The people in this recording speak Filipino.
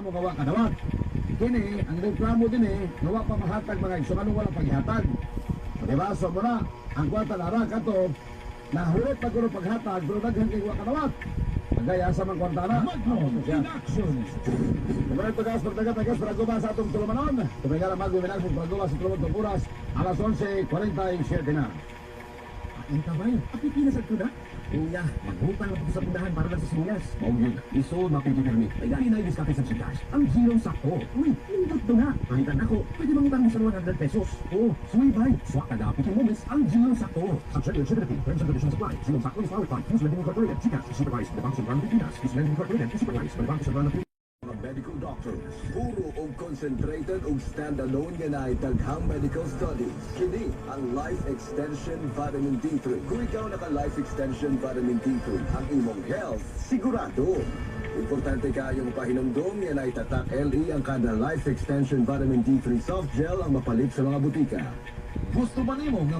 amo gawa kadawat. Kini ang reklamo din gawa pa mahatag mga igsukanong walang paghatag. Diba? So muna, ang kwarta lara kato, nahulot pa kuno paghatag, pero daghan kay wa kadawat. Gaya sa mga kwarta na. Magno in action. Kemarin tugas bertaga-tagas Pragoba sa atong tulumanon. Tumigala mag-webinars ng Pragoba sa tulumon Tupuras, alas 11:47 na. Ang kabay, apipinas at kuda. Kuya, maghutang na sa pundahan para lang sa siningas. Maugig, iso mapipipirmi. Ay gani na ibis kapit sa sitas. Ang zero sakto. Uy, lindot to na. Pahitan ako, pwede mangutang mo sa 100 pesos. Oh, suwibay. Swak na dapitin mo, miss. Ang zero sakto. Subject to Security, Terms and Conditions apply. Zero sakto is powered by Hughes Lending Incorporated. Sitas, supervised by the Bank Central of Pilipinas. Hughes Lending Incorporated, supervised by the Bank Central of Pilipinas. Mga medical doctors, puro og concentrated og standalone nga na daghang medical studies. Kini ang Life Extension Vitamin D3. Kung ikaw naka Life Extension Vitamin D3, ang imong health sigurado. Importante kayong pahinumdom yan ay tatak LE ang kada Life Extension Vitamin D3 soft gel ang mapalit sa mga butika. Gusto ba nimo nga